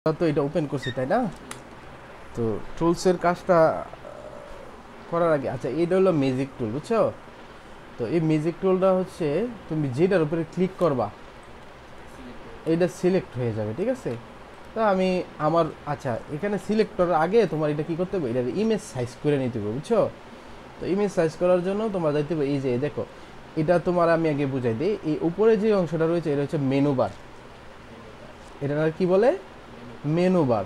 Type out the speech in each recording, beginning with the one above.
তো এটা ওপেন করছি তাই না? তো টুলসের কাজটা করার আগে আচ্ছা এটা হলো ম্যাজিক টুল, বুঝছো? তো এই ম্যাজিক টুলটা হচ্ছে তুমি যেটার উপরে ক্লিক করবা এটা সিলেক্ট হয়ে যাবে, ঠিক আছে? তো আমি আমার আচ্ছা এখানে সিলেক্ট করার আগে তোমার এটা কি করতে হবে, এটার ইমেজ সাইজ করে নিতে হবে, বুঝছো? তো ইমেজ সাইজ করার জন্য তোমার যাইতে হবে এই যে দেখো, এটা তোমার আমি আগে বুঝাই দিই। এই উপরে যে অংশটা রয়েছে এটা হচ্ছে মেনু বার, এটা কি বলে? Menu bar.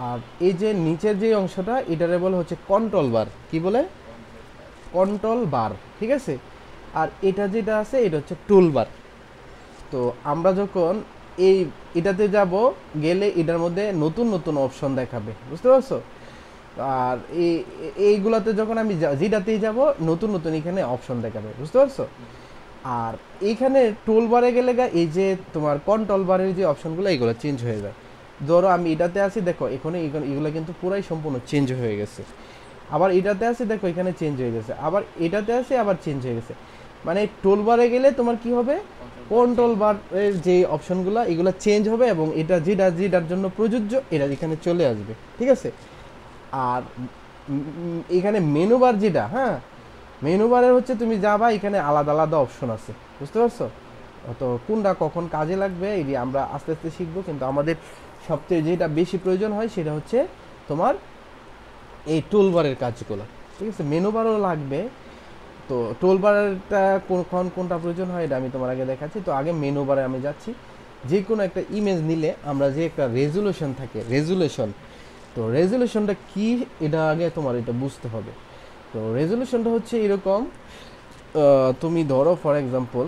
আর এই যে নিচের যে অংশটা এটারে বলে হচ্ছে কন্ট্রোল বার। কি বলে? কন্ট্রোল বার, ঠিক আছে? আর এটা যেটা আছে এটা হচ্ছে টুল বার। তো আমরা যখন এই এটাতে যাব গেলে এটার মধ্যে নতুন নতুন অপশন দেখাবে, বুঝতে পারছো? আর এইগুলাতে যখন আমি যেটাতেই যাব নতুন নতুন এখানে অপশন দেখাবে, বুঝতে পারছো? আর এইখানে টুল বারে গেলে এই যে তোমার কন্ট্রোল বারের যে অপশনগুলো এগুলো চেঞ্জ হয়ে যায়। ধরো আমি এটাতে আছি, দেখো এখানে এগুলো কিন্তু পুরাই সম্পূর্ণ চেঞ্জ হয়ে গেছে। আবার এটাতে আছে, দেখো এখানে চেঞ্জ হয়ে গেছে, আবার এটাতে আছে আবার চেঞ্জ হয়ে গেছে। মানে টুল বারে গেলে তোমার কি হবে, কন্ট্রোল বারের যে অপশনগুলো এগুলো চেঞ্জ হবে এবং এটা যেটা যেটার জন্য প্রযোজ্য এটা এখানে চলে আসবে, ঠিক আছে? আর এখানে মেনু বার যেটা, হ্যাঁ, মেনু বারে হচ্ছে তুমি যাবা এখানে আলাদা আলাদা অপশন আছে, বুঝতে পারছো? তো কোনটা কখন কাজে লাগবে এটি আমরা আস্তে আস্তে শিখবো, কিন্তু আমাদের সবচেয়ে যেটা বেশি প্রয়োজন হয় সেটা হচ্ছে তোমার এই টুলবারের কাজগুলো, ঠিক আছে? মেনু বারও লাগবে। তো টুলবারটা কখন কোনটা প্রয়োজন হয় এটা আমি তোমার আগে দেখাচ্ছি। তো আগে মেনু বারে আমি যাচ্ছি। যে কোনো একটা ইমেজ নিলে আমরা যে একটা রেজুলেশন থাকে, রেজুলেশন, তো রেজুলেশনটা কি এটা আগে তোমার এটা বুঝতে হবে। তো রেজুলেশনটা হচ্ছে এরকম, তুমি ধরো ফর এক্সাম্পল,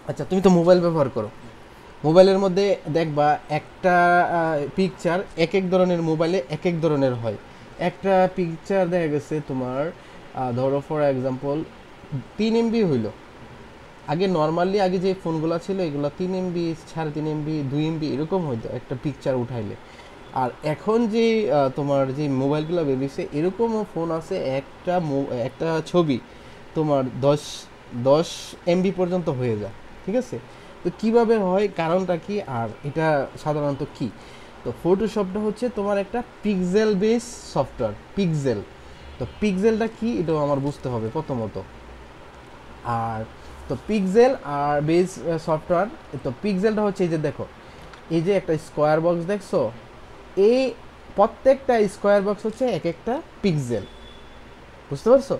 আচ্ছা তুমি তো মোবাইল ব্যবহার করো, মোবাইলের মধ্যে দেখবা একটা পিকচার এক এক ধরনের মোবাইলে এক এক ধরনের হয়। একটা পিকচার দেখা গেছে তোমার ধরো ফর এক্সাম্পল 3 MB হইলো। আগে নর্মালি আগে যে ফোনগুলো ছিল এগুলো 3 MB, 3.5 MB, 2 MB এরকম হইতো একটা পিকচার উঠাইলে। আর এখন যে তোমার যে মোবাইলগুলো বেরিয়েছে এরকমও ফোন আছে, একটা ছবি তোমার 10 MB পর্যন্ত হয়ে যায়, ঠিক আছে? তো কিভাবে হয়, কারণটা কি, আর এটা সাধারণত কি? তো ফটোশপটা হচ্ছে তোমার একটা পিক্সেল বেস সফটওয়্যার, পিক্সেল। তো পিক্সেলটা কি এটাও আমার বুঝতে হবে প্রথমত। আর তো পিক্সেল আর বেস সফটওয়্যার, তো পিক্সেলটা হচ্ছে এই যে দেখো, এই যে একটা স্কোয়ার বক্স দেখছো, এই প্রত্যেকটা স্কোয়ার বক্স হচ্ছে এক একটা পিক্সেল, বুঝতে পারছো?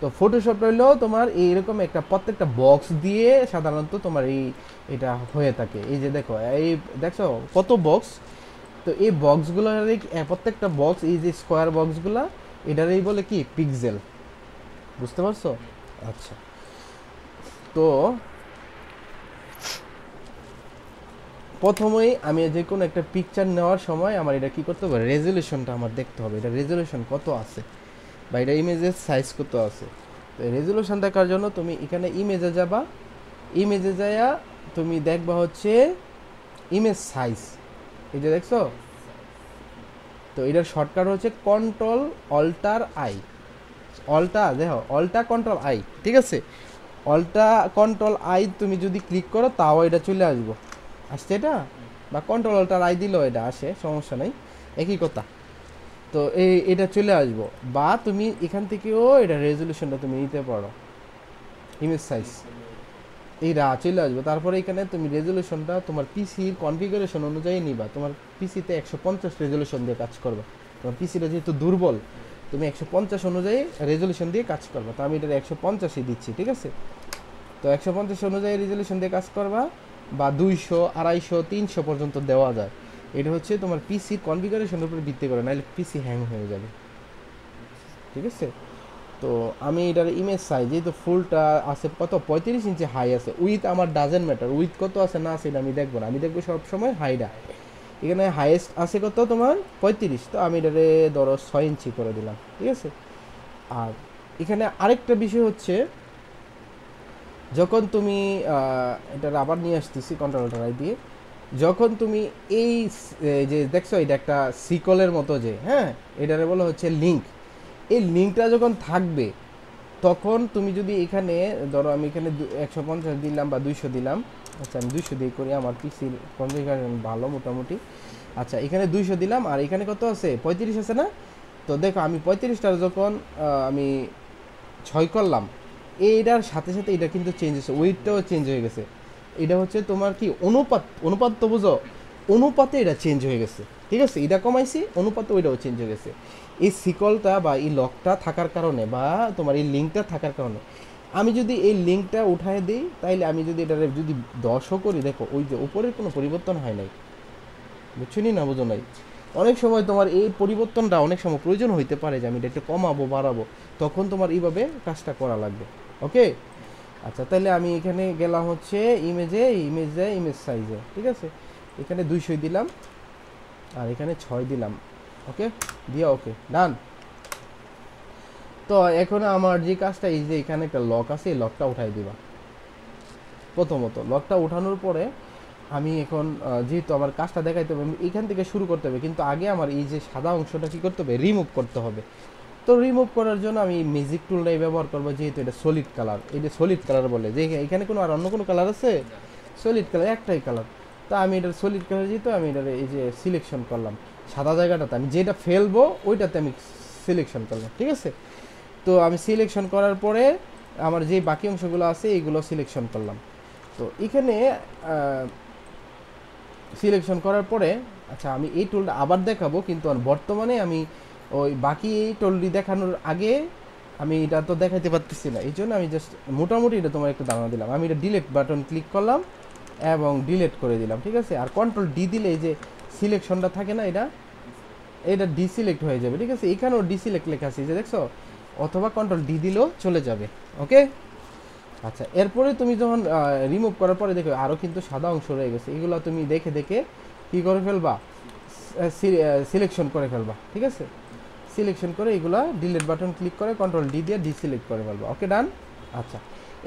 তো ফটোশপ হইলো তোমার এইরকম একটা প্রত্যেকটা বক্স দিয়ে সাধারণত তোমার এটা হয়ে থাকে। এই যে দেখো, এই দেখছো কত বক্স, তো এই বক্সগুলো প্রত্যেকটা বক্স, এই যে স্কোয়ার বক্সগুলো এটারই বলে কি পিক্সেল, বুঝতে পারছো? আচ্ছা, তো প্রথমেই আমি যে কোনো একটা পিকচার নেওয়ার সময় আমার এটা কি করতে হবে, রেজলিউশনটা আমার দেখতে হবে, এটা রেজলিউশন কত আছে বা এটা ইমেজের সাইজ কত আছে। তো রেজলিউশন দেখার জন্য তুমি এখানে ইমেজে যাবা, ইমেজে যায়া তুমি দেখবা হচ্ছে ইমেজ সাইজ, এই যে দেখছো। তো এটার শর্টকাট হচ্ছে কন্ট্রোল অল্টার আই, অল্টা দেখো, অল্টা কন্ট্রোল আই, ঠিক আছে? অল্টা কন্ট্রোল আই তুমি যদি ক্লিক করো তাও এটা চলে আসবো, আসছে এটা, বা কন্ট্রোল অল্টার আই দিলেও এটা আসে, সমস্যা নেই, একই কথা। তো এটা চলে আসবো, বা তুমি এখান থেকেও এটা রেজলিউশনটা তুমি নিতে পারো, ইমেজ সাইজ এইটা চলে আসবে। তারপরে এখানে তুমি রেজলিউশনটা তোমার পিসির কনফিগারেশন অনুযায়ী নিবা। তোমার পিসিতে 150 রেজলিউশন দিয়ে কাজ করবে, তোমার পিসিটা যেহেতু দুর্বল তুমি 150 অনুযায়ী রেজলিউশন দিয়ে কাজ করবা। তো আমি এটা 150ই দিচ্ছি, ঠিক আছে? তো 150 অনুযায়ী রেজলিউশন দিয়ে কাজ করবা, বা 200, 250, 300 পর্যন্ত দেওয়া যায়। এটা হচ্ছে তোমার পিসির কনফিগারেশনের উপর ভিত্তি করে, নাহলে পিসি হ্যাং হয়ে যাবে, ঠিক আছে? তো আমি এটার ইমেজ সাইজ যেহেতু ফুলটা আছে কত 35 ইঞ্চি হাই আছে, উইথ আমার ডাজেন্ট ম্যাটার, উইথ কত আছে না আছে এটা আমি দেখবো না, আমি দেখবো সবসময় হাইটা। এখানে হাইয়েস্ট আছে কত তোমার 35, তো আমি এটারে ধরো 6 ইঞ্চি করে দিলাম, ঠিক আছে? আর এখানে আরেকটা বিষয় হচ্ছে, যখন তুমি এটা আবার নিয়ে আসতেছি কন্ট্রোলটা দিয়ে, যখন তুমি যে দেখছো এটা একটা সিকলের মতো যে, হ্যাঁ, এটারে বলা হচ্ছে লিঙ্ক। এই লিঙ্কটা যখন থাকবে তখন তুমি যদি এখানে ধরো আমি এখানে 150 দিলাম বা 200 দিলাম, আচ্ছা আমি 200 দিয়ে করি, আমার পিসির কনফিগারেশন ভালো মোটামুটি। আচ্ছা এখানে 200 দিলাম, আর এখানে কত আছে 35 আছে না। তো দেখো আমি 35টার যখন আমি 6 করলাম, এইটার সাথে সাথে এটা কিন্তু চেঞ্জ হয়েছে, ওয়েটটাও চেঞ্জ হয়ে গেছে। এটা হচ্ছে তোমার কি অনুপাত, অনুপাত তো বুঝো, অনুপাতে এটা চেঞ্জ হয়ে গেছে। ঠিক আছে, এটা কমাইছি, অনুপাতে ওইটাও চেঞ্জ হয়ে গেছে। এই সিকলটা বা এই লকটা থাকার কারণে বা তোমার এই লিঙ্কটা থাকার কারণে, আমি যদি এই লিঙ্কটা উঠায় দিই, তাইলে আমি যদি এটা যদি 10ও করি, দেখো ওই যে উপরের কোনো পরিবর্তন হয় নাই। বুঝছো নি না বুঝো নাই? অনেক সময় তোমার এই পরিবর্তনটা অনেক সময় প্রয়োজন হইতে পারে যে আমি এটা একটু কমাবো বাড়াবো, তখন তোমার এইভাবে কাজটা করা লাগবে। ওকে, আচ্ছা তাহলে আমি এখানে গেলাম হচ্ছে ইমেজ সাইজে। ঠিক আছে, এখানে 200 দিলাম আর এখানে 6 দিলাম। ওকে, দিয়া ওকে ডান। তো এখন আমার যে কাজটা, এই যে এখানে একটা লক আছে, এই লকটা উঠাই দিবা। প্রথমত লকটা উঠানোর পরে আমি এখন যেহেতু আমার কাজটা দেখাইতে হবে, এখান থেকে শুরু করতে হবে, কিন্তু আগে আমার এই যে সাদা অংশটা কী করতে হবে, রিমুভ করতে হবে। তো রিমুভ করার জন্য আমি ম্যাজিক টুলটাই ব্যবহার করবো, যেহেতু এটা সলিড কালার। এটা সলিড কালার বলে যে এখানে কোনো আর অন্য কোনো কালার আছে, সলিড কালার একটাই কালার। তো আমি এটার সলিড কালার, যেহেতু আমি এটার এই যে সিলেকশন করলাম সাদা জায়গাটাতে, আমি যেটা ফেলবো ওইটাতে আমি সিলেকশন করলাম। ঠিক আছে, তো আমি সিলেকশন করার পরে আমার যে বাকি অংশগুলো আছে এইগুলো সিলেকশন করলাম। তো এখানে সিলেকশন করার পরে, আচ্ছা আমি এই টুলটা আবার দেখাবো, কিন্তু আর বর্তমানে আমি ওই বাকি এই টুলটি দেখানোর আগে আমি এটা তো দেখাইতে পারতেছি না, এই জন্য আমি জাস্ট মোটামুটি এটা তোমার একটু ধারণা দিলাম। আমি এটা ডিলিট বাটন ক্লিক করলাম এবং ডিলিট করে দিলাম। ঠিক আছে, আর কন্ট্রোল ডি দিলে এই যে সিলেকশনটা থাকে না, এটা ডিসিলেক্ট হয়ে যাবে। ঠিক আছে, এখানেও ডিসিলেক্ট লেখা আছে যে দেখছো, অথবা কন্ট্রোল ডি দিলেও চলে যাবে। ওকে, আচ্ছা এরপরে তুমি যখন রিমুভ করার পরে দেখো আরও কিন্তু সাদা অংশ রয়ে গেছে, এগুলো তুমি দেখে দেখে কী করে ফেলবা, সিলেকশন করে ফেলবা। ঠিক আছে, সিলেকশন করে এগুলা ডিলিট বাটন ক্লিক করে কন্ট্রোল ডি দিয়ে ডিসিলেক্ট করে ফেলবা। ওকে ডান। আচ্ছা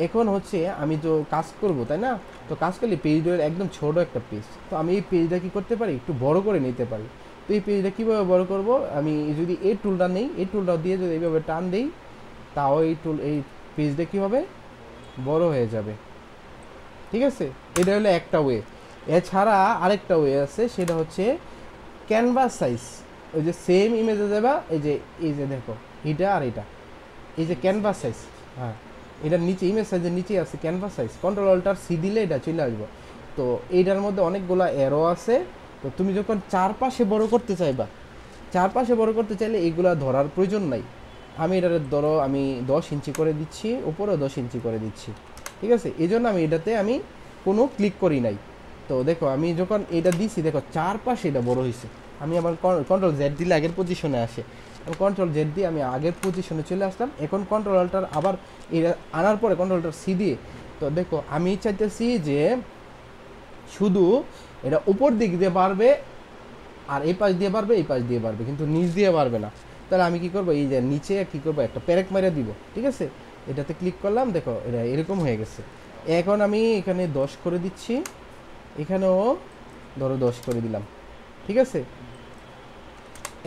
এখন হচ্ছে আমি তো কাজ করব, তাই না? তো কাজ করলে পেজের একদম ছোট একটা পেজ, তো আমি এই পেজটা কী করতে পারি, একটু বড় করে নিতে পারি। তো এই পেজটা কীভাবে বড় করব, আমি যদি এই টুলটা নেই, এই টুলটা দিয়ে যদি এইভাবে টান দিই, তাও এই পেজটা কী হবে, বড় হয়ে যাবে। ঠিক আছে, এটা হলো একটা ওয়ে। এছাড়া আরেকটা ওয়ে আছে, সেটা হচ্ছে ক্যানভাস সাইজ। ওই যে সেম ইমেজে যাবা, এই যে দেখো এটা আর এটা, এই যে ক্যানভাস সাইজ, হ্যাঁ এটার নিচে ইমেজ সাইজের নিচে আছে canvas size, control alt C দিলে এটা চলে আসবো। তো এইটার মধ্যে অনেকগুলো অ্যারো আছে। তো তুমি যখন চারপাশে বড় করতে চাইবা, চারপাশে বড় করতে চাইলে এইগুলা ধরার প্রয়োজন নাই। আমি এটার ধরো আমি 10 ইঞ্চি করে দিচ্ছি, উপরেও 10 ইঞ্চি করে দিচ্ছি। ঠিক আছে, এই জন্য আমি এটাতে আমি কোনো ক্লিক করি নাই। তো দেখো আমি যখন এটা দিছি, দেখো চারপাশে এটা বড় হয়েছে। আমি আমার কন্ট্রোল জেড দিলে আগের পজিশনে আসে, আমি কন্ট্রোল জেড দিয়ে আমি আগের পজিশনে চলে আসলাম। এখন কন্ট্রোল অল্টার আবার এটা আনার পরে কন্ট্রোল অল্টার সি দিয়ে, তো দেখো আমি চাইতেছি যে শুধু এটা উপর দিক দিয়ে বাড়বে, আর এই পাশ দিয়ে বাড়বে, এই পাশ দিয়ে বাড়বে, কিন্তু নিচ দিয়ে বাড়বে না। তাহলে আমি কি করব, এই যে নিচে কি করব, একটা প্যারেক মেরে দিব। ঠিক আছে, এটাতে ক্লিক করলাম, দেখো এটা এরকম হয়ে গেছে। এখন আমি এখানে 10 করে দিচ্ছি, এখানেও ধরো 10 করে দিলাম। ঠিক আছে,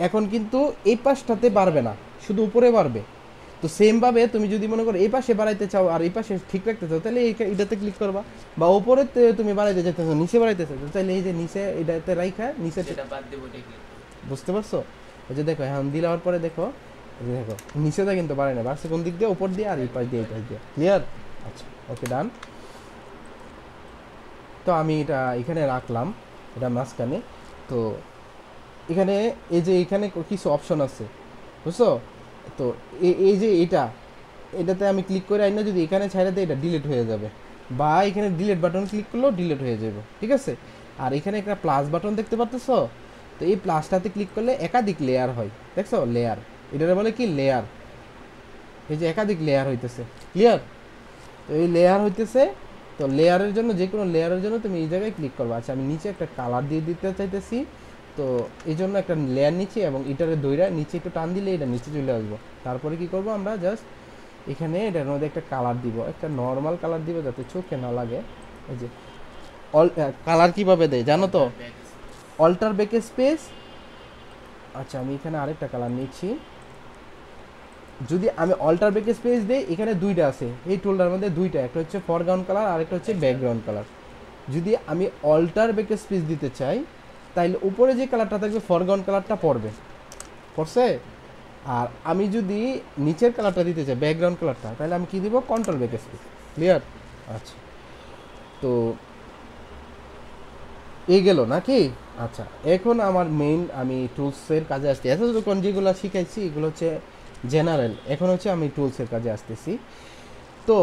এখন কিন্তু এই পাশটাতে বাড়বে না, শুধু উপরে বাড়বে। তো সেমভাবে তুমি যদি মনে করো এই পাশে বাড়াইতে চাও আর এই পাশে ঠিক রাখতে চাও, তাহলে এটাতে ক্লিক করবা। বা উপরে তুমি বাড়াইতে চাইতেছো, নিচে বাড়াইতে চাইছো, তাহলে এই যে নিচে এটাতে রাইখা নিচে বুঝতে পারছো? এই যে দেখো এখন দিলার পরে দেখো, এই যে দেখো নিচেটা কিন্তু বাড়ে না, বাড়ছে কোন দিক দিয়ে, উপর দিয়ে আর এই পাশ দিয়ে, এই পাশ দিয়ে। ক্লিয়ার? আচ্ছা ওকে ডান। তো আমি এটা এখানে রাখলাম, এটা মাঝখানে। তো এখানে এই যে এখানে কিছু অপশন আছে, বুঝছো? তো এই যে এটাতে আমি ক্লিক করে আইনা যদি এখানে ছাইড়া দিই, এটা ডিলিট হয়ে যাবে। বা এখানে ডিলিট বাটন ক্লিক করলেও ডিলিট হয়ে যাবে। ঠিক আছে, আর এখানে একটা প্লাস বাটন দেখতে পারতেছো, তো এই প্লাসটাতে ক্লিক করলে একাধিক লেয়ার হয়, দেখছো? লেয়ার, এটারে বলে কি লেয়ার। এই যে একাধিক লেয়ার হইতেছে। ক্লিয়ার? তো এই লেয়ার হইতেছে, তো লেয়ারের জন্য যে কোনো লেয়ারের জন্য তুমি এই জায়গায় ক্লিক করবা। আচ্ছা আমি নিচে একটা কালার দিয়ে দিতে চাইতেছি, তো এই জন্য একটা লেয়ার নিচে এবং এটারে দইরা নিচে একটু টান দিলে এটা নিচে চলে আসবো। তারপরে কি করব, আমরা জাস্ট এখানে এটার মধ্যে একটা কালার দিব, একটা নর্মাল কালার দিব যাতে চোখে না লাগে। এই যে কালার কিভাবে দেয় জানো তো, অল্টার ব্যাক স্পেস। আচ্ছা আমি এখানে আরেকটা কালার নিচ্ছি। যদি আমি অল্টার ব্যাক স্পেস দিই, এখানে দুইটা আছে এই টুলটার মধ্যে, দুইটা, একটা হচ্ছে ফরগ্রাউন্ড কালার আর একটা হচ্ছে ব্যাকগ্রাউন্ড কালার। যদি আমি অল্টার ব্যাক স্পেস দিতে চাই তাইলে উপরে যে কালারটা থাকবে ফরগ্রাউন্ড কালারটা পড়ছে। আর আমি যদি নিচের কালারটা দিতে চাই ব্যাকগ্রাউন্ড কালারটা, তাহলে আমি কি দিব, কন্ট্রোল ব্যাক স্পেস। ক্লিয়ার? আচ্ছা, তো এই গেল নাকি? আচ্ছা, এখন আমার মেইন আমি টুলসের কাজে আসছি। এতক্ষণ যেগুলো শিখাইছি এগুলো হচ্ছে জেনারেল, এখন হচ্ছে আমি টুলসের কাজে আসতেছি। তো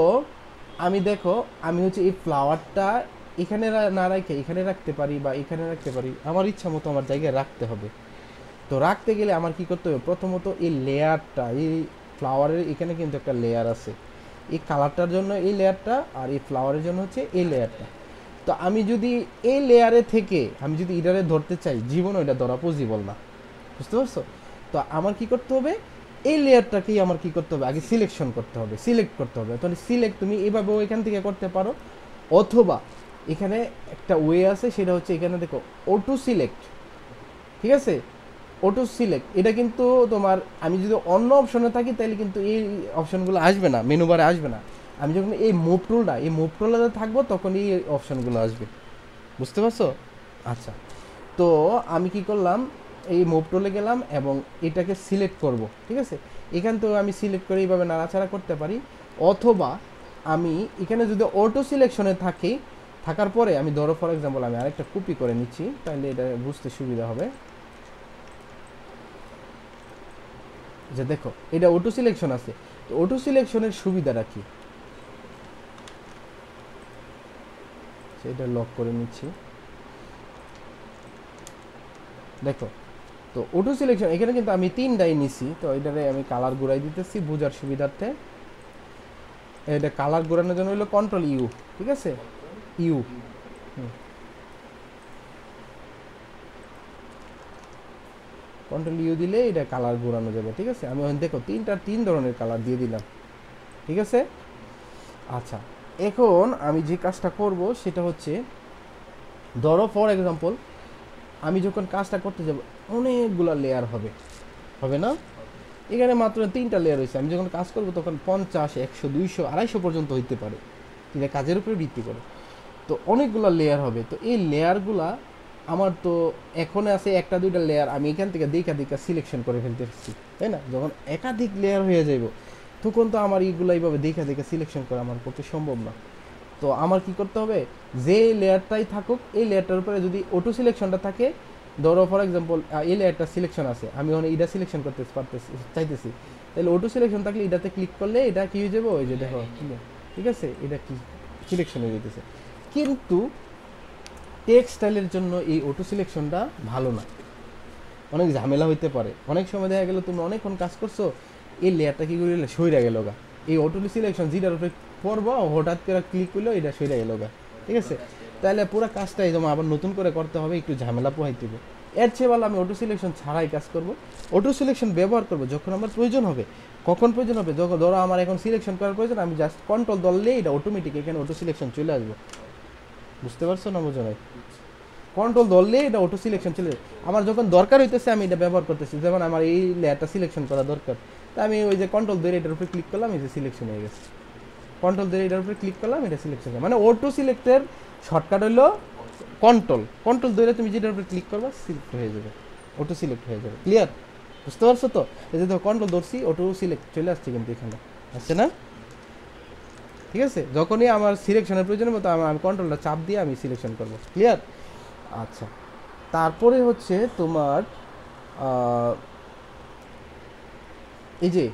আমি দেখো, আমি হচ্ছে এই ফ্লাওয়ারটা এখানে না রাখে এখানে রাখতে পারি বা এখানে রাখতে পারি, আমার ইচ্ছা মতো আমার জায়গায় রাখতে হবে। তো রাখতে গেলে আমার কি করতে হবে, প্রথমত এই লেয়ারটা, এই ফ্লাওয়ারের এখানে কিন্তু একটা লেয়ার আছে, এই কালারটার জন্য এই লেয়ারটা, আর এই ফ্লাওয়ারের জন্য হচ্ছে এই লেয়ারটা। তো আমি যদি এই লেয়ারে থেকে আমি যদি ইডারে ধরতে চাই, জীবন ওইটা ধরা পসিবল না, বুঝতে পারছো? তো আমার কি করতে হবে, এই লেয়ারটাকেই আমার কি করতে হবে, আগে সিলেকশন করতে হবে, সিলেক্ট করতে হবে। তাহলে সিলেক্ট তুমি এইভাবেও এখান থেকে করতে পারো, অথবা এখানে একটা ওয়ে আছে, সেটা হচ্ছে এখানে দেখো অটো সিলেক্ট, ঠিক আছে? অটো সিলেক্ট এটা কিন্তু তোমার, আমি যদি অন্য অপশনে থাকি তাহলে কিন্তু এই অপশনগুলো আসবে না, মেনু বারে আসবে না। আমি যখন এই মুভ টুলটাতে থাকবো তখন এই অপশনগুলো আসবে, বুঝতে পারছো? আচ্ছা, তো আমি কি করলাম, এই মুভ টুলে গেলাম এবং এটাকে সিলেক্ট করব, ঠিক আছে? এখান থেকে আমি সিলেক্ট করে এইভাবে নাড়াচাড়া করতে পারি, অথবা আমি এখানে যদি অটো সিলেকশনে থাকার পরে আমি ধরো ফর এক্সাম্পল আমি আরেকটা কপি করে নিচ্ছি, তাহলে এটা বুঝতে সুবিধা হবে। যে দেখো এটা অটো সিলেকশন আছে, তো অটো সিলেকশনের সুবিধাটা কি, সেটা লক করে নিচ্ছি। দেখো, তো অটো সিলেকশন এখানে কিন্তু আমি 3টাই নিছি, তো এটারে আমি কালার ঘুরাই দিতেছি বোঝার সুবিধার্থে। এটা কালার ঘোরানোর জন্য হলো কন্ট্রোল ইউ, ঠিক আছে? ইউ, কন্ট্রোল ইউ দিলে এটা কালার ঘোরানো যাবে, ঠিক আছে? আমি দেখো 3 ধরনের কালার দিয়ে দিলাম, ঠিক আছে? আচ্ছা, এখন আমি যে কাজটা করব সেটা হচ্ছে, ধরো ফর এক্সাম্পল আমি যখন কাজটা করতে যাব অনেকগুলো লেয়ার হবে না? এখানে মাত্র 3টা লেয়ার হয়েছে, আমি যখন কাজ করব তখন 50, 100, 200, 250 পর্যন্ত হইতে পারে, এটা কাজের উপরে ভিত্তি করে। তো অনেকগুলো লেয়ার হবে, তো এই লেয়ারগুলা আমার তো এখন আছে 1টা 2টা লেয়ার, আমি এখান থেকে দেখা সিলেকশন করে ফেলতে পারছি, তাই না? যখন একাধিক লেয়ার হয়ে যাইব তখন তো আমার এইগুলো এইভাবে দেখা সিলেকশন করা আমার পক্ষে সম্ভব না। তো আমার কি করতে হবে, যে লেয়ারটাই থাকুক এই লেয়ারটার উপরে যদি অটো সিলেকশনটা থাকে, ধরো ফর এক্সাম্পল এই লেয়ারটা সিলেকশন আছে, আমি ওখানে এটা সিলেকশন করতে চাইতেছি, তাহলে অটো সিলেকশন থাকলে এটাতে ক্লিক করলে এটা কি হয়ে যাবে, ওই যে দেখো, ঠিক আছে, এটা কি সিলেকশন হয়ে যেতেছে। কিন্তু টেক্সটাইলের জন্য এই অটো সিলেকশনটা ভালো না, অনেক ঝামেলা হইতে পারে। অনেক সময় দেখা গেল তুমি অনেকক্ষণ কাজ করছো, এই লেয়ারটা কি করলে সইরা গেল গা, এই অটো সিলেকশন যেটার উপরে পড়বো হঠাৎ করে ক্লিক করলো এটা সইরা গেল গা, ঠিক আছে? তাহলে পুরো কাজটাই যেমন আবার নতুন করে করতে হবে, একটু ঝামেলা পোহাইতে হবে। এর চেয়ে ভালো আমি অটো সিলেকশন ছাড়াই কাজ করব। অটো সিলেকশন ব্যবহার করব যখন আমার প্রয়োজন হবে। কখন প্রয়োজন হবে, যখন ধরো আমার এখন সিলেকশন করার প্রয়োজন, আমি জাস্ট কন্ট্রোল ধরলেই এটা অটোমেটিক এখানে অটো সিলেকশন চলে আসবে, বুঝতে পারছো না? বোঝো নাই? কন্ট্রোল ধরলে এটা অটো সিলেকশন চলে যায়। আমার যখন দরকার হইতেছে আমি এটা ব্যবহার করতেছি, যেমন আমার এই লেয়ারটা সিলেকশন করা দরকার, তা আমি ওই যে কন্ট্রোল ধরে এটার উপরে ক্লিক করলাম, এই যে সিলেকশন হয়ে গেছে। কন্ট্রোল ধরে এটার উপরে ক্লিক করলাম, এটা সিলেকশন হয়ে, মানে অটো সিলেক্টের শর্টকাট হলো কন্ট্রোল ধরে তুমি যেটার উপরে ক্লিক করবা সিলেক্ট হয়ে যাবে, অটো সিলেক্ট হয়ে যাবে। ক্লিয়ার? বুঝতে পারছো তো? এই যে দেখো কন্ট্রোল ধরছি, অটো সিলেক্ট চলে আসছে কিন্তু এখানে, আসছে না? ঠিক আছে, যখনই আমার সিলেকশনের প্রয়োজন হবে তো আমি কন্ট্রোলটা চাপ দিয়ে আমি সিলেকশন করবো। ক্লিয়ার? আচ্ছা, তারপরে হচ্ছে তোমার এই যে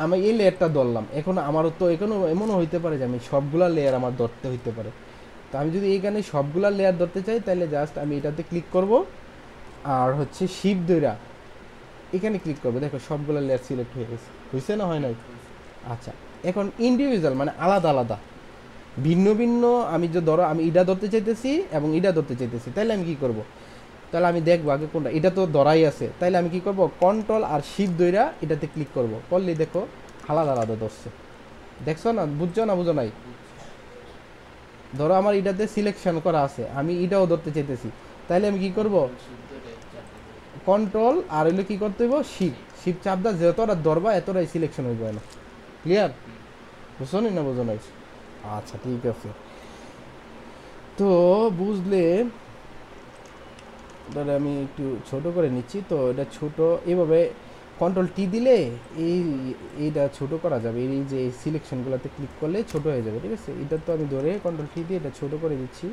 আমি এই লেয়ারটা ধরলাম, এখন আমারও তো এখনও এমনও হইতে পারে যে আমি সবগুলা লেয়ার আমার ধরতে হইতে পারে। তো আমি যদি এইখানে সবগুলা লেয়ার ধরতে চাই তাহলে জাস্ট আমি এটাতে ক্লিক করব, আর হচ্ছে শিফট ধইরা এখানে ক্লিক করবো, দেখো সবগুলা লেয়ার সিলেক্ট হয়ে গেছে, হয়েছে না হয় নাই? আচ্ছা, এখন ইন্ডিভিজুয়াল মানে আলাদা আলাদা ভিন্ন ভিন্ন, আমি যে ধরো আমি ইটা ধরতে চাইতেছি এবং ইটা ধরতে চাইতেছি, তাহলে আমি কি করব, তাহলে আমি দেখবো আগে কোনটা, এটা তো ধরাই আছে, তাহলে আমি কি করব, কন্ট্রোল আর শিফট ধইরা এটাতে ক্লিক করব, করলেই দেখো আলাদা আলাদা ধরছে। দেখছো না? বুঝছো না বুঝো নাই? ধরো আমার এটাতে সিলেকশন করা আছে, আমি এটাও ধরতে চাইতেছি, তাহলে আমি কি করব, কন্ট্রোল আর হইলে কি করতে হইব, শিফট চাপ দা, যতটা ধরবা এতটাই সিলেকশন হইব না। ক্লিয়ার? বুঝছো না বুঝো নাই? আচ্ছা ঠিক আছে। তো বুঝলে, ধরে আমি একটু ছোট করে নিচ্ছি। তো এটা ছোট এইভাবে কন্ট্রোল টি দিলে এই এইটা ছোট করা যাবে, এই যে এই সিলেকশনগুলোতে ক্লিক করলে ছোট হয়ে যাবে, ঠিক আছে। এটা তো আমি ধরে কন্ট্রোল টি দিয়ে এটা ছোট করে দিচ্ছি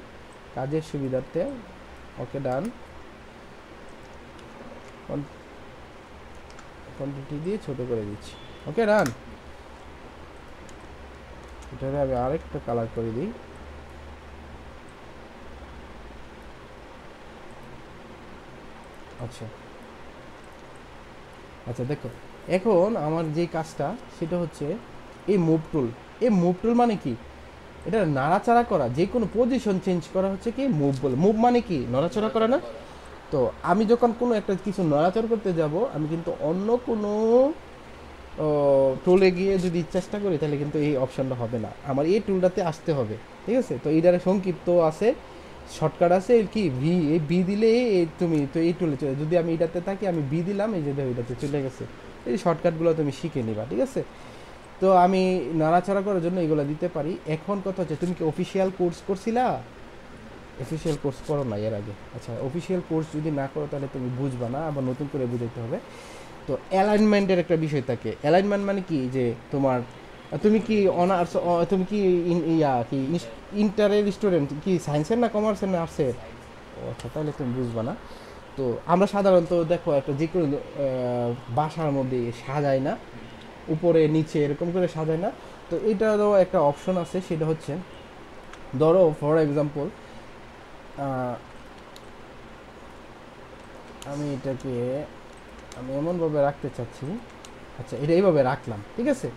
কাজের সুবিধার্থে। ওকে, ডান। কন্ট্রোল টি দিয়ে ছোট করে দিচ্ছি, ওকে, ডান। এটাকে আমি আরেকটা কালার করে দিই। আচ্ছা আচ্ছা, দেখো এখন আমার যে কাজটা সেটা হচ্ছে এই মুভ টুল। এই মুভ টুল মানে কি, এটা নাড়াচাড়া করা, যে কোনো পজিশন চেঞ্জ করা হচ্ছে কি মুভ বলে। মুভ মানে কি, নড়াচড়া করা না? তো আমি যখন কোনো একটা কিছু নড়াচড়া করতে যাব, আমি কিন্তু অন্য কোনো টুলে গিয়ে যদি চেষ্টা করি তাহলে কিন্তু এই অপশানটা হবে না, আমার এই টুলটাতে আসতে হবে, ঠিক আছে। তো এইটারে সংক্ষিপ্ত আছে, শর্টকাট আছে কি ভি, এই ভি দিলে তুমি তো এই টুলে চলে, যদি আমি এটাতে থাকি আমি ভি দিলাম, এই যে এটাতে চলে গেছে। এই শর্টকাটগুলো তুমি শিখে নিবা, ঠিক আছে। তো আমি নাড়াচাড়া করার জন্য এগুলো দিতে পারি। এখন কথা হচ্ছে, তুমি কি অফিসিয়াল কোর্স করছিলা? অফিসিয়াল কোর্স করো না এর আগে? আচ্ছা, অফিসিয়াল কোর্স যদি না করো তাহলে তুমি বুঝবা না, আবার নতুন করে বুঝাইতে হবে। তো অ্যালাইনমেন্টের একটা বিষয় থাকে। অ্যালাইনমেন্ট মানে কি, যে তোমার তুমি কি অনার্স, তুমি কি ইয়া কি ইন্টারের স্টুডেন্ট, কি সায়েন্সের না কমার্সের না আর্টসের? ও আচ্ছা, তাহলে তুমি বুঝবা না। তো আমরা সাধারণত দেখো একটা যে কোনো বাসার মধ্যে সাজাই না, উপরে নিচে এরকম করে সাজায় না। তো এটারও একটা অপশন আছে, সেটা হচ্ছে ধরো ফর এক্সাম্পল আমি এটাকে আমি এমনভাবে রাখতে চাচ্ছি। আচ্ছা, এটা এইভাবে রাখলাম, ঠিক আছে।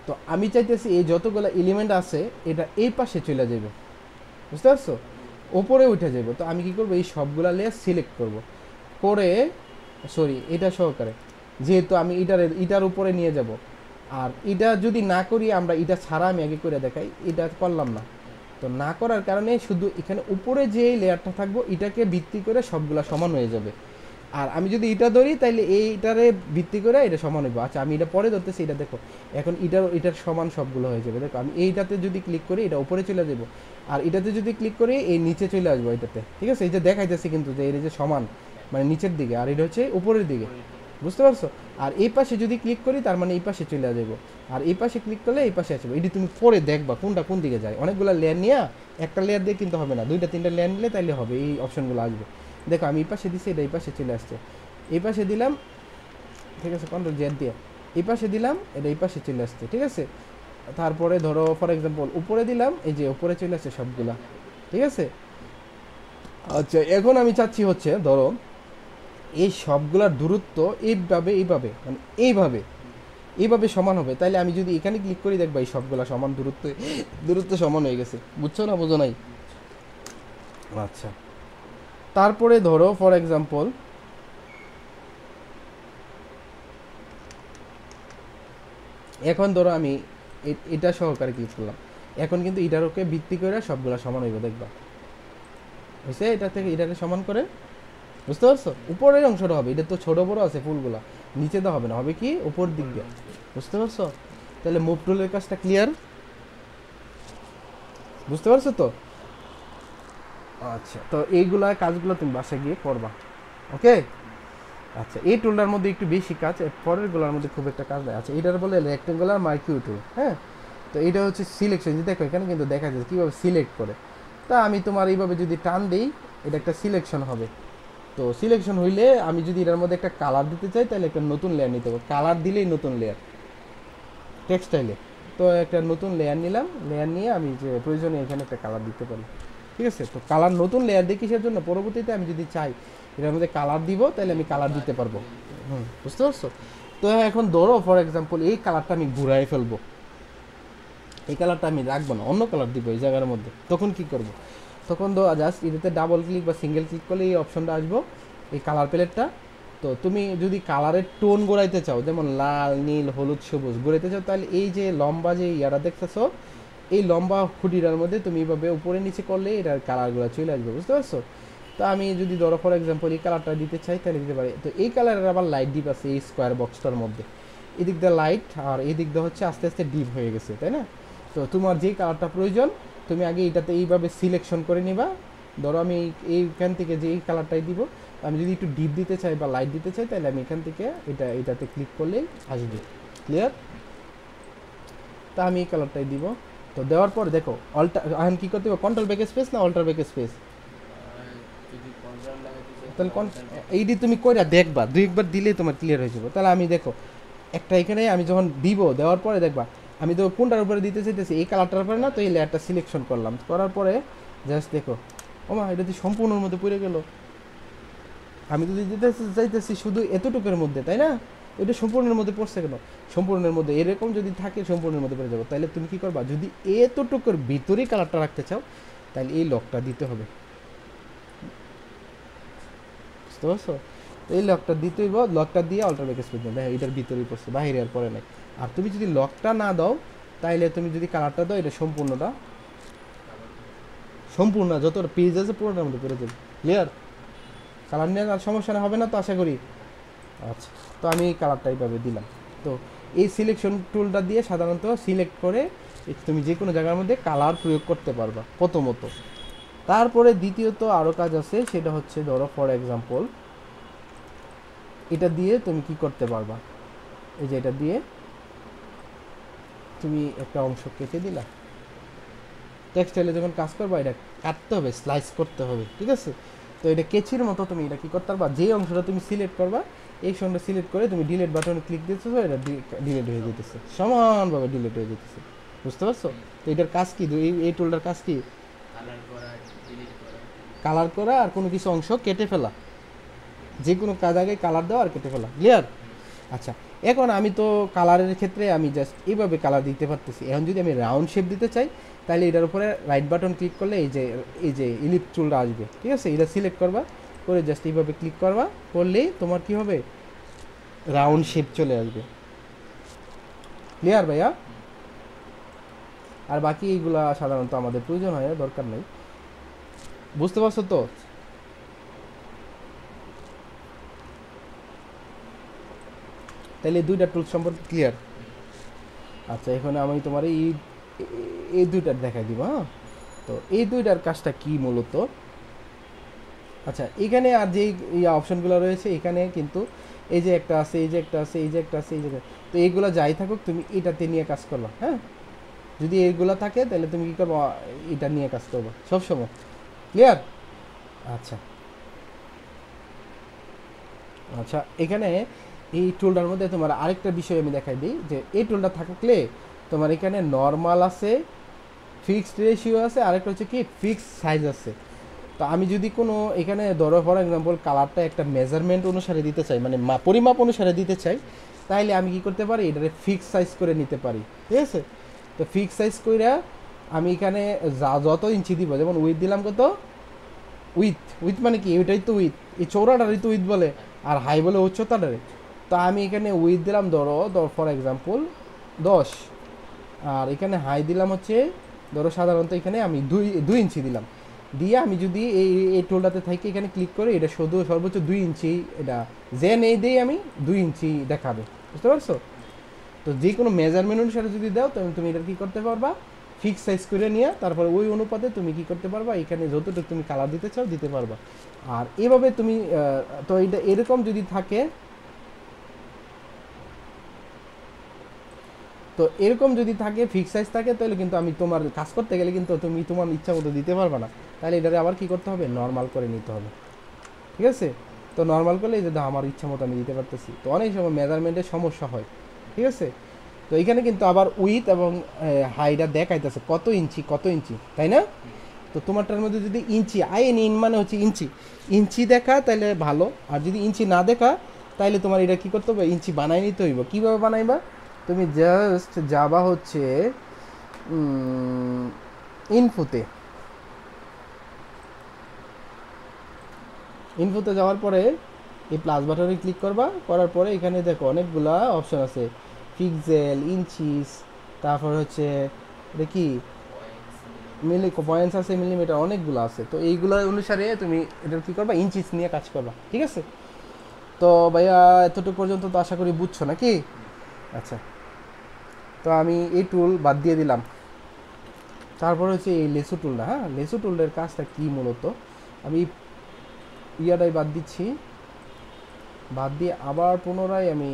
তো আমি চাইতেছি এই যতগুলো এলিমেন্ট আছে এটা এই পাশে চলে যাবে, বুঝতে পারছো, ওপরে উঠে যাবে। তো আমি কি করব, এই সবগুলা লেয়ার সিলেক্ট করব করে, সরি এটা সহকারে, যেহেতু আমি এটার উপরে নিয়ে যাব। আর এটা যদি না করি, আমরা এটা ছাড়া আমি আগে করে দেখাই, এটা করলাম না। তো না করার কারণে শুধু এখানে উপরে যে লেয়ারটা থাকবো এটাকে ভিত্তি করে সবগুলা সমান হয়ে যাবে। আর আমি যদি এটা ধরি তাহলে এইটারে ভিত্তি করে এটা সমান হইব। আচ্ছা, আমি এটা পরে ধরতেছি, এটা দেখো এখন এটার সমান সবগুলো হয়ে যাবে। দেখো আমি এইটাতে যদি ক্লিক করি এটা উপরে চলে যাব, আর এটাতে যদি ক্লিক করি এই নিচে চলে আসবো এটাতে, ঠিক আছে। এই যে দেখাইতেছি কিন্তু যে এটা যে সমান, মানে নিচের দিকে, আর এটা হচ্ছে উপরের দিকে, বুঝতে পারছো। আর এই পাশে যদি ক্লিক করি তার মানে এই পাশে চলে যাবো, আর এই পাশে ক্লিক করলে এই পাশে আসবে। এটি তুমি পরে দেখবা কোনটা কোন দিকে যায়। অনেকগুলো লেয়ার নিয়ে একটা লেয়ার দিয়ে কিন্তু হবে না, দুইটা তিনটা লেয়ার নিলে তাইলে হবে, এই অপশনগুলো আসবে। দেখো আমি এই পাশে দিছি, এটা এই পাশে চলে আসছে, এই পাশে দিলাম, ঠিক আছে, কন্ট্রোল জেড দিয়ে এই পাশে দিলাম, এটা এই পাশে চলে আসছে, ঠিক আছে। তারপরে ধরো ফর এক্সাম্পল উপরে দিলাম, এই যে উপরে চলে আসছে সবগুলা, ঠিক আছে। আচ্ছা, এখন আমি চাচ্ছি হচ্ছে ধরো এই সবগুলার দূরত্ব এইভাবে এইভাবে মানে এইভাবে এইভাবে সমান হবে। তাইলে আমি যদি এখানে ক্লিক করি, দেখবা এই সবগুলা সমান দূরত্ব, দূরত্ব সমান হয়ে গেছে, বুঝছো না বোঝো নাই? আচ্ছা, তারপরে ধরো ফর এক্সাম্পল এখন ধরো আমি এটা সহকারে ক্লিক করলাম, এখন কিন্তু এটার ওকে ভিত্তি করে সবগুলা সমান হইব, দেখবা হয়েছে। এটা থেকে এটাকে সমান করে, বুঝতে পারছো, উপরের অংশটা হবে, এটা তো ছোট বড় আছে ফুলগুলা, নিচে তো হবে না, হবে কি উপর দিক দিয়ে, বুঝতে পারছো। তাহলে মুভ টুলের কাজটা ক্লিয়ার, বুঝতে পারছো তো? আচ্ছা, তো এইগুলা কাজগুলো তুমি বাসায় গিয়ে করবা, ওকে। আচ্ছা, এই টুলটার মধ্যে একটু বেশি কাজ, পরেরগুলোর মধ্যে খুব একটা কাজ নেই। আচ্ছা, এটার বলে রেক্টেঙ্গুলার মার্কিউ টুল, হ্যাঁ। তো এটা হচ্ছে সিলেকশন, যে দেখো এখানে কিন্তু দেখা যাচ্ছে কীভাবে সিলেক্ট করে। তা আমি তোমার এইভাবে যদি টান দিই, এটা একটা সিলেকশন হবে। তো সিলেকশন হইলে আমি যদি এটার মধ্যে একটা কালার দিতে চাই তাহলে একটা নতুন লেয়ার নিতে হবে, কালার দিলেই নতুন লেয়ার টেক্সটাইলে। তো একটা নতুন লেয়ার নিলাম, লেয়ার নিয়ে আমি যে প্রয়োজনে এখানে একটা কালার দিতে পারি, ঠিক আছে। তো কালার নতুন লেয়ার দিই কিসের জন্য, পরবর্তীতে আমি যদি চাই এটার মধ্যে কালার দিব তাহলে আমি কালার দিতে পারবো, বুঝতে পারছো। তো এখন ধরো ফর এক্সাম্পল এই কালারটা আমি ঘুরাই ফেলবো, এই কালারটা আমি রাখবো না, অন্য কালার দিব এই জায়গার মধ্যে। তখন কি করব, তখন তো জাস্ট এটাতে ডাবল ক্লিক বা সিঙ্গেল ক্লিক করলে এই অপশনটা আসবো, এই কালার প্যালেটটা। তো তুমি যদি কালারের টোন গোড়াইতে চাও, যেমন লাল নীল হলুদ সবুজ গোড়াইতে চাও, তাহলে এই যে লম্বা যে ইয়ারা দেখতেছো, এই লম্বা খুঁটিটার মধ্যে তুমি এইভাবে উপরে নিচে করলে এটার কালারগুলো চলে আসবে, বুঝতে পারছো। তো আমি যদি ধরো ফর এক্সাম্পল এই কালারটা দিতে চাই তাহলে দিতে পারি। তো এই কালারের আবার লাইট ডিপ আছে এই স্কোয়ার বক্সটার মধ্যে, এদিক দিয়ে লাইট আর এই দিক দিয়ে হচ্ছে আস্তে আস্তে ডিপ হয়ে গেছে, তাই না। তো তোমার যেই কালারটা প্রয়োজন তুমি আগে এটাতে এইভাবে সিলেকশন করে নিবা। ধরো আমি এইখান থেকে যে এই কালারটাই দিব, আমি যদি একটু ডিপ দিতে চাই বা লাইট দিতে চাই তাহলে আমি এখান থেকে এটাতে ক্লিক করলেই আসবে। ক্লিয়ার? তা আমি এই কালারটাই দিব। তো দেওয়ার পর দেখো এখন কী করতে হবে, কন্ট্রোল ব্যাক স্পেস না অল্টার ব্যাক স্পেস? তাহলে এইটি তুমি কইরা দেখবা, দুই একবার দিলেই তোমার ক্লিয়ার হয়ে যাবে। তাহলে আমি দেখো একটা এখানে আমি যখন দিব, দেওয়ার পরে দেখবা আমি তো কোনটার উপরে দিতে চাইতেছি, এই কালারটার উপরে না, তো এই লেয়ারটা সিলেকশন করলাম, করার পরে জাস্ট দেখো ওমা এটা তো সম্পূর্ণর মধ্যে পড়ে গেল। আমি তো দিতে চাইতেছি শুধু এতটুকুর মধ্যে, তাই না? এটা সম্পূর্ণের মধ্যে পড়ছে কেন? সম্পূর্ণের মধ্যে এরকম যদি থাকে সম্পূর্ণের মধ্যে পড়ে যাবো। তাহলে তুমি কি করবা, যদি এতটুকুর ভিতরেই কালারটা রাখতে চাও তাহলে এই লকটা দিতে হবে। বুঝতে পারছো? তো এই লকটা দিতেই, লকটা দিয়ে অল্টার ব্যাক স্পেস দেবে, এটার ভিতরেই পড়ছে, বাইরে আর পরে নাই। আর তুমি যদি লকটা না দাও তাইলে তুমি যদি কালারটা দাও, এটা সম্পূর্ণ যত পেজ আছে পুরোটার মধ্যে পড়ে যাবে। ক্লিয়ার? কালার নিয়ে আর সমস্যা হবে না তো আশা করি? আচ্ছা, তো আমি এই কালারটা এইভাবে দিলাম। তো এই সিলেকশন টুলটা দিয়ে সাধারণত সিলেক্ট করে তুমি যে কোনো জায়গার মধ্যে কালার প্রয়োগ করতে পারবা প্রথমত। তারপরে দ্বিতীয়ত আরও কাজ আছে, সেটা হচ্ছে ধরো ফর এক্সাম্পল এটা দিয়ে তুমি কি করতে পারবা, এই যে এটা দিয়ে তুমি একটা অংশ কেটে দিলা। টেক্সটাইলে যখন কাজ করবা এটা কাটতে হবে, স্লাইস করতে হবে, ঠিক আছে? তো এটা কেচির মতো তুমি এটা কি করতে পারবা, যে অংশটা তুমি সিলেক্ট করবা এই অংশটা সিলেক্ট করে তুমি ডিলিট বাটনে ক্লিক দিতেছো, এটা ডিলিট হয়ে যেতেছে, সমানভাবে ডিলিট হয়ে যেতেছে। বুঝতে পারছো? তো এটার কাজ কি, এই টুলটার কাজ কি? কালার করা আর কোনো কিছু অংশ কেটে ফেলা, যে কোনো কাজ আগে কালার দেওয়া আর কেটে ফেলা। ক্লিয়ার? আচ্ছা, এখন আমি তো কালারের ক্ষেত্রে আমি জাস্ট এইভাবে কালার দিতে পারতেছি। এখন যদি আমি রাউন্ড শেপ দিতে চাই তাহলে এটার উপরে রাইট বাটন ক্লিক করলে এই যে ইলিপ টুলটা আসবে, ঠিক আছে? এটা সিলেক্ট করবা, করে জাস্ট এইভাবে ক্লিক করবা, করলেই তোমার কি হবে, রাউন্ড শেপ চলে আসবে। ক্লিয়ার ভাইয়া? আর বাকি এইগুলা সাধারণত আমাদের প্রয়োজন হয় না, দরকার নেই। বুঝতে পারছো তো? তাহলে এই দুইটা টুল সম্পর্কে ক্লিয়ার? আচ্ছা, এখানে আমি তোমার এই দুইটার দেখাই দিব। হ্যাঁ, তো এই দুইটার কাজটা কি মূলত, আচ্ছা এখানে আর যে অপশনগুলো রয়েছে এখানে কিন্তু এই যে একটা আছে, এই যে একটা আছে, এই যে একটা আছে, এই যে, তো এইগুলো যাই থাকুক তুমি এটাতে নিয়ে কাজ করবা। হ্যাঁ, যদি এইগুলো থাকে তাহলে তুমি কী করবো, এটা নিয়ে কাজ করবা সবসময়। ক্লিয়ার? আচ্ছা আচ্ছা, এখানে এই টুলটার মধ্যে তোমার আরেকটা বিষয় আমি দেখাই দিই, যে এই টুলটা থাকলে তোমার এখানে নর্মাল আছে, ফিক্সড রেশিও আছে, আরেকটা হচ্ছে কি ফিক্সড সাইজ আছে। তো আমি যদি কোনো এখানে ধরো ফর এক্সাম্পল কালারটা একটা মেজারমেন্ট অনুসারে দিতে চাই, মানে পরিমাপ অনুসারে দিতে চাই, তাইলে আমি কি করতে পারি, এটারে ফিক্স সাইজ করে নিতে পারি। ঠিক আছে? তো ফিক্স সাইজ করে আমি এখানে যত ইঞ্চি দিব, যেমন উইথ দিলাম কত, উইথ মানে কি, ওইটাই তো উইথ, এই চৌড়াটারই তো উইথ বলে, আর হাই বলে উচ্চতাটারে। তো আমি এখানে উইথ দিলাম ধরো ফর এক্সাম্পল 10, আর এখানে হাই দিলাম হচ্ছে ধরো সাধারণত এখানে আমি 2 ইঞ্চি দিলাম। দিয়ে আমি যদি এই টুলটাতে থাকি এখানে ক্লিক করে এটা শুধু সর্বোচ্চ 2 ইঞ্চি, এটা জেন এই দিই আমি 2 ইঞ্চি দেখাবে। বুঝতে পারছো? তো যে কোনো মেজারমেন্ট অনুসারে যদি দাও তাহলে তুমি এটা কী করতে পারবা, ফিক্স সাইজ করে নিয়ে তারপরে ওই অনুপাতে তুমি কি করতে পারবা, এখানে যতটুকু তুমি কালার দিতে চাও দিতে পারবা। আর এভাবে তুমি তো এটা এরকম যদি থাকে, তো এরকম যদি থাকে ফিক্স সাইজ থাকে, তাহলে কিন্তু আমি তোমার কাজ করতে গেলে কিন্তু তুমি তোমার ইচ্ছা মতো দিতে পারবে না। তাহলে এটারে আবার কি করতে হবে, নর্মাল করে নিতে হবে। ঠিক আছে? তো নর্মাল করলে এই যে আমার ইচ্ছা মতো আমি দিতে পারতেছি। তো অনেক সময় মেজারমেন্টের সমস্যা হয়। ঠিক আছে? তো এখানে কিন্তু আবার উইথ এবং হাইটা দেখাইতেছে কত ইঞ্চি, তাই না? তো তোমারটার মধ্যে যদি ইঞ্চি ইন মানে হচ্ছে ইঞ্চি দেখা তাহলে ভালো, আর যদি ইঞ্চি না দেখা তাহলে তোমার এটা কী করতে হবে, ইঞ্চি বানাই নিতে হইব। কীভাবে বানাইবা, তুমি জাস্ট যাবা হচ্ছে ইনফোতে যাওয়ার পরে এই প্লাস বাটনে ক্লিক করবা, করার পরে এখানে দেখো অনেকগুলা অপশন আছে, পিক্সেল, ইঞ্চিস, তারপর হচ্ছে এটা কি পয়েন্টস আছে, মিলিমিটার, অনেকগুলো আছে। তো এইগুলো অনুসারে তুমি এটা কী করবা, ইঞ্চিস নিয়ে কাজ করবা। ঠিক আছে? তো ভাইয়া এতটুকু পর্যন্ত তো আশা করি বুঝছো নাকি? আচ্ছা, তো আমি এই টুল বাদ দিয়ে দিলাম। তারপর হচ্ছে এই লেসু টুলটা। হ্যাঁ, লেসু টুলটার কাজটা কি মূলত, আমি ইয়াটাই বাদ দিচ্ছি, বাদ দিয়ে আবার পুনরায় আমি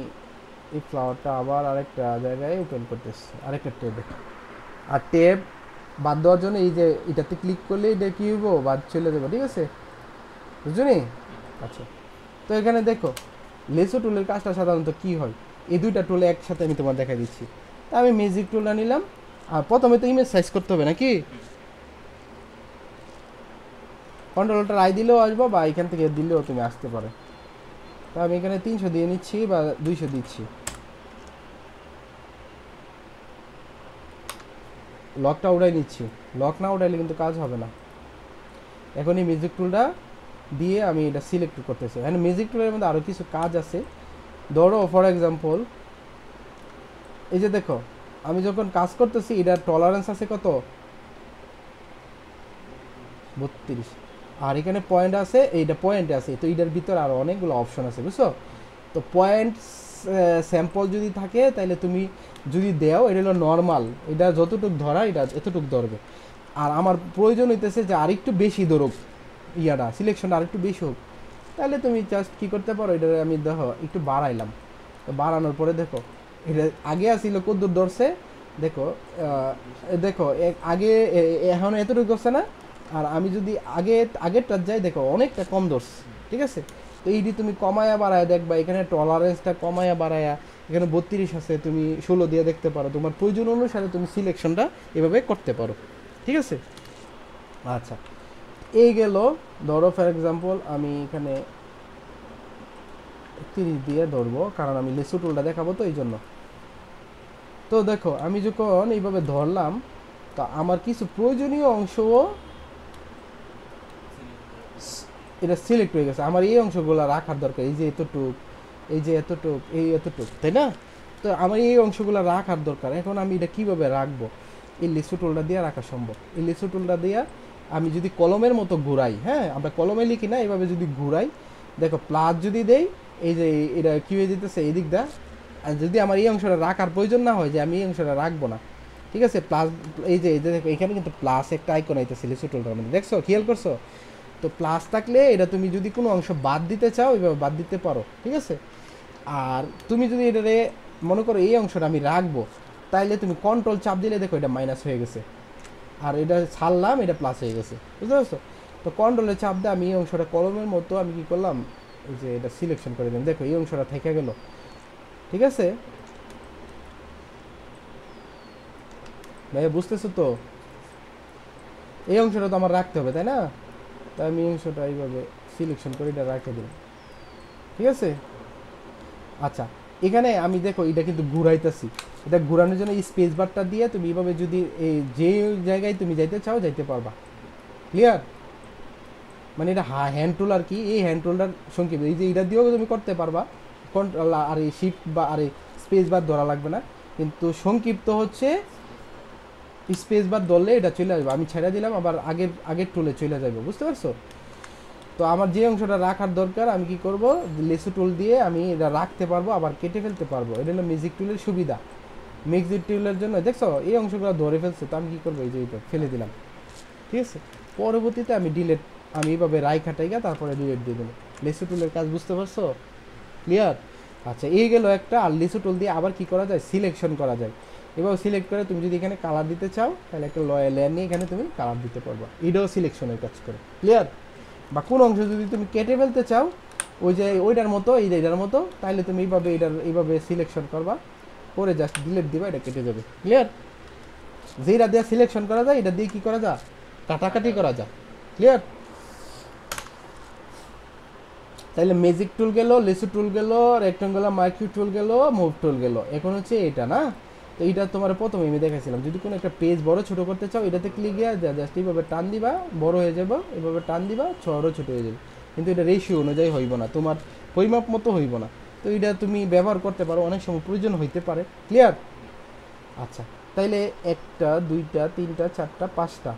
এই ফ্লাওয়ারটা আবার আরেকটা জায়গায় ওপেন করতেছি, আরেকটা ট্যাবে। আর ট্যাব বাদ দেওয়ার জন্য এই যে এটাতে ক্লিক করলে এটা কী হইব, বাদ চলে যাবে, ঠিক আছে, বুঝছো নি? আচ্ছা, তো এখানে দেখো লেসো টুলের কাজটা সাধারণত কি হয়, এই দুইটা টুলে একসাথে আমি তোমার দেখা দিচ্ছি। তা আমি ম্যাজিক টুলটা নিলাম, আর প্রথমে তো ইমেজ সাইজ করতে হবে নাকি, কন্ট্রোলটার আই দিলেও আসবো বা এখান থেকে দিলেও তুমি আসতে পারো। তা আমি এখানে 300 দিয়ে নিচ্ছি বা 200 দিচ্ছি। লকটা উড়াই নিচ্ছি, লক না উড়াইলে কিন্তু কাজ হবে না। এখন এই মিউজিক টুলটা দিয়ে আমি এটা সিলেক্ট করতেছি। এখানে মিউজিক টুলের মধ্যে আরও কিছু কাজ আছে। ধরো ফর এক্সাম্পল এই যে দেখো আমি যখন কাজ করতেছি এটার টলারেন্স আছে কত, 32, আর এখানে পয়েন্ট আছে, এইটা পয়েন্ট আছে, তো এটার ভিতরে আরও অনেকগুলো অপশন আছে, বুঝছো? তো পয়েন্ট স্যাম্পল যদি থাকে তাহলে তুমি যদি দেও, এটা হলো নর্মাল, এটা যতটুক ধরা এটা এতটুক ধরবে। আর আমার প্রয়োজন হইতেছে যে আরেকটু বেশি ধরুক, ইয়াটা সিলেকশনটা আরেকটু বেশি হোক, তাহলে তুমি জাস্ট কী করতে পারো, এটা আমি দেখো একটু বাড়াইলাম। তো বাড়ানোর পরে দেখো এটা আগে আসছিল কদ্দুর ধরছে, দেখো দেখো আগে এখন এতটুকু ধরছে না, আর আমি যদি আগেরটার যাই দেখো অনেকটা কম ধরছে, ঠিক আছে? তো এইটি তুমি কমায়া বাড়ায় দেখবা, এখানে টলারেন্সটা কমায়া বাড়ায়া, এখানে 32 আছে, তুমি 16 দিয়ে দেখতে পারো, তোমার প্রয়োজন অনুসারে তুমি সিলেকশনটা এভাবে করতে পারো, ঠিক আছে? আচ্ছা, এই গেল, ধরো ফর এক্সাম্পল আমি এখানে 30 দিয়ে ধরবো, কারণ আমি লেসু টুলটা দেখাবো তো এই জন্য। তো দেখো আমি যখন এইভাবে ধরলাম, তো আমার কিছু প্রয়োজনীয় অংশও এটা সিলেক্ট হয়ে গেছে, আমার এই অংশগুলো রাখার দরকার, এই যে এতটুক, এই যে এতটুক, এই এতটুক, তাই না? তো আমার এই অংশগুলো রাখার দরকার। এখন আমি এটা কীভাবে রাখবো, এই লেসু টুলটা দিয়ে রাখা সম্ভব। এই লেসু টুলটা দিয়ে আমি যদি কলমের মতো ঘুরাই, হ্যাঁ আমরা কলমে লিখি না, এইভাবে যদি ঘুরাই, দেখো প্লাস যদি দেই, এই যে এটা কী হয়ে যেতেছে এই দিকটা। আর যদি আমার এই অংশটা রাখার প্রয়োজন না হয়, যে আমি এই অংশটা রাখবো না, ঠিক আছে, প্লাস এই যে দেখো এখানে কিন্তু প্লাস একটা আইকন আইতেছে লেসু টুলটার মধ্যে, দেখছো, খেয়াল করছো? তো প্লাস থাকলে এটা তুমি যদি কোনো অংশ বাদ দিতে চাও এইভাবে বাদ দিতে পারো, ঠিক আছে? আর তুমি যদি এটারে মনে করো এই অংশটা আমি রাখবো, তাইলে তুমি কন্ট্রোল চাপ দিলে দেখো এটা মাইনাস হয়ে গেছে, আর এটা ছাড়লাম এটা প্লাস হয়ে গেছে, বুঝতে পারছো? তো কন্ট্রোলের চাপ দিয়ে আমি এই অংশটা কলমের মতো আমি কী করলাম, এই যে এটা সিলেকশন করে দিলাম, দেখো এই অংশটা থেকে গেল, ঠিক আছে ভাইয়া, বুঝতেছো তো? এই অংশটা তো আমার রাখতে হবে, তাই না? তাই আমি এই অংশটা এইভাবে সিলেকশন করে এটা রাখতে দিলাম, ঠিক আছে? আচ্ছা, এখানে আমি দেখো এটা কিন্তু ঘুরাইতেছি, এটা ঘুরানোর জন্য এই স্পেস বারটা দিয়ে তুমি এইভাবে যদি এই যে জায়গায় তুমি যাইতে চাও যাইতে পারবা, ক্লিয়ার? মানে এটা হ্যান্ড টুল আর কি, এই হ্যান্ড টুলটার সংক্ষেপ, এই যে এটা দিয়েও তুমি করতে পারবা, কন্ট্রোল আর এই শিফট বা আর এই স্পেস বার ধরা লাগবে না, কিন্তু সংক্ষিপ্ত হচ্ছে স্পেস বার ধরলে এটা চলে আসবে। আমি ছেড়ে দিলাম, আবার আগের টুলে চলে যাবে, বুঝতে পারছো? তো আমার যে অংশটা রাখার দরকার আমি কি করব, লেসু টুল দিয়ে আমি এটা রাখতে পারবো, আবার কেটে ফেলতে পারবো। এটা হলো মিউজিক টুলের সুবিধা। মিউজিক টুলের জন্য দেখছো এই অংশগুলো ধরে ফেলছে, তো আমি কী করবো, এই যে এইটা ফেলে দিলাম, ঠিক আছে? পরবর্তীতে আমি ডিলেট, আমি এইভাবে রাইখা টাইকা তারপরে ডিলেট দিয়ে দেবো। লেসু টুলের কাজ বুঝতে পারছো? ক্লিয়ার? আচ্ছা, এই গেল একটা। আর লেসু টুল দিয়ে আবার কি করা যায়, সিলেকশন করা যায়। এবার সিলেক্ট করে তুমি যদি এখানে কালার দিতে চাও, তাহলে একটা লেয়ার নিয়ে এখানে তুমি কালার দিতে পারবা, এটাও সিলেকশনের কাজ করে, ক্লিয়ার? বা কোন অংশ যদি তুমি কেটে ফেলতে চাও, ওই যে ওইটার মতো এইটার মতো, তাহলে তুমি এইভাবে সিলেকশন করবা, করে জাস্ট ডিলিট দিবা, এটা কেটে যাবে, ক্লিয়ার? যেটা দিয়ে সিলেকশন করা যায় এটা দিয়ে কি করা যায়, কাটাকাটি করা যায়, ক্লিয়ার? তাহলে ম্যাজিক টুল গেল, লেসু টুল গেল, রেক্টেঙ্গুলার মাইক্রো টুল গেল, মুভ টুল গেল। এখন হচ্ছে এটা না, তো এইটা তোমার প্রথমে আমি দেখাইছিলাম, যদি কোনো একটা পেজ বড় ছোট করতে চাও এটাতে ক্লিক দিয়ে জাস্ট এইভাবে টান দিবা, বড় হয়ে যাবো, এইভাবে টান দিবা, ছোট হয়ে যাবে। কিন্তু এটা রেশিও অনুযায়ী হইব না, তোমার পরিমাপ মতো হইব না। তো এটা তুমি ব্যবহার করতে পারো, অনেক সময় প্রয়োজন হইতে পারে, ক্লিয়ার? আচ্ছা, তাইলে 1টা 2টা 3টা 4টা 5টা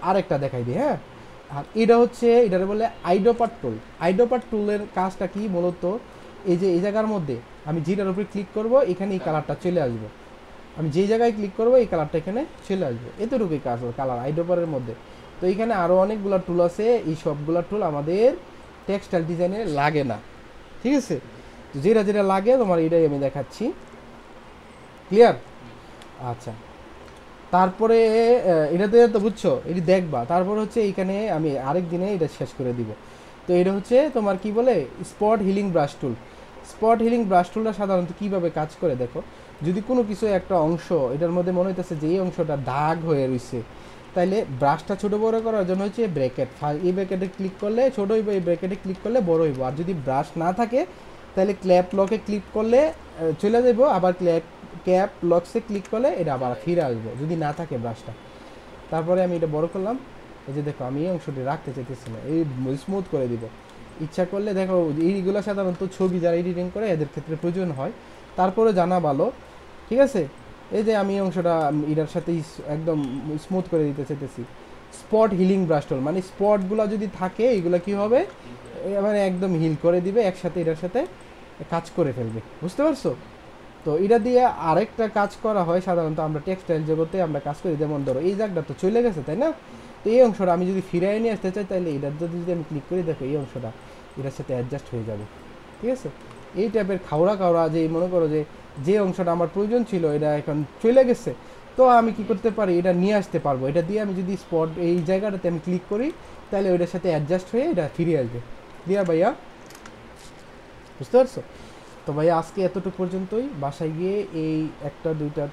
আরেকটা দেখাই দিই, হ্যাঁ? আর এটা হচ্ছে এটারে বলে আইডোপার টুল। আইডোপার টুলের কাজটা কি মূলত, এই যে এই জায়গার মধ্যে আমি যেটার উপরে ক্লিক করব, এখানে এই কালারটা চলে আসবে, আমি যেই জায়গায় ক্লিক করবো এই কালারটা এখানে চলে আসবে, এতটুকুই কাজ কালার আইড্রপারের মধ্যে। তো এইখানে আরও অনেকগুলো টুল আছে, এই সবগুলো টুল আমাদের টেক্সটাইল ডিজাইনে লাগে না, ঠিক আছে? তো যেটা যেটা লাগে তোমার এটাই আমি দেখাচ্ছি, ক্লিয়ার? আচ্ছা, তারপরে এটাতে তো বুঝছো, এটি দেখবা। তারপর হচ্ছে এইখানে আমি আরেক দিনে এটা শেষ করে দিব। তো এটা হচ্ছে তোমার কি বলে স্পট হিলিং ব্রাশ টুল। স্পট হিলিং ব্রাশ টুলটা সাধারণত কীভাবে কাজ করে দেখো, যদি কোনো কিছু একটা অংশ এটার মধ্যে মনে হইতেছে যে এই অংশটা দাগ হয়ে রয়েছে, তাইলে ব্রাশটা ছোটো বড়ো করার জন্য হচ্ছে ব্র্যাকেট, এই ব্র্যাকেটে ক্লিক করলে ছোটো হইব, এই ব্র্যাকেটে ক্লিক করলে বড় হইব। আর যদি ব্রাশ না থাকে তাহলে ক্ল্যাপ লকে ক্লিক করলে চলে যাব, আবার ক্যাপ লকসে ক্লিক করলে এটা আবার ফিরে আসবো যদি না থাকে ব্রাশটা। তারপরে আমি এটা বড় করলাম, এই যে দেখো আমি এই অংশটি রাখতে চাইতেছি না, এই স্মুথ করে দিব। ইচ্ছা করলে দেখো এইগুলো সাধারণত ছবি যারা এডিটিং করে এদের ক্ষেত্রে প্রয়োজন হয়, তারপরে জানা ভালো, ঠিক আছে? এই যে আমি অংশটা এটার সাথে একদম স্মুথ করে দিতে চাইতেছি। স্পট হিলিং ব্রাশ টুল মানে স্পটগুলো যদি থাকে এগুলো কি হবে, মানে একদম হিল করে দিবে, একসাথে এটার সাথে কাজ করে ফেলবে, বুঝতে পারছো? তো এটা দিয়ে আরেকটা কাজ করা হয় সাধারণত আমরা টেক্সটাইল জগতে আমরা কাজ করি, যেমন ধরো এই জায়গাটা তো চলে গেছে, তাই না? তো এই অংশটা আমি যদি ফিরিয়ে নিয়ে আসতে চাই তাহলে এটার যদি আমি ক্লিক করি, দেখো এই অংশটা এটার সাথে অ্যাডজাস্ট হয়ে যাবে, ঠিক আছে? এই টাইপের খাওড়া যে মনে করো যে যে অংশটা আমার প্রয়োজন ছিল এটা এখন চলে গেছে, তো আমি কি করতে পারি, এটা নিয়ে আসতে পারবো। এটা দিয়ে আমি যদি স্পট এই জায়গাটাতে আমি ক্লিক করি তাহলে ওইটার সাথে অ্যাডজাস্ট হয়ে এটা ফিরে আসবে। দিয়া ভাইয়া, বুঝতে পারছো? তো ভাইয়া আজকে এতটুকু পর্যন্তই। বাসায় গিয়ে এই একটা দুইটা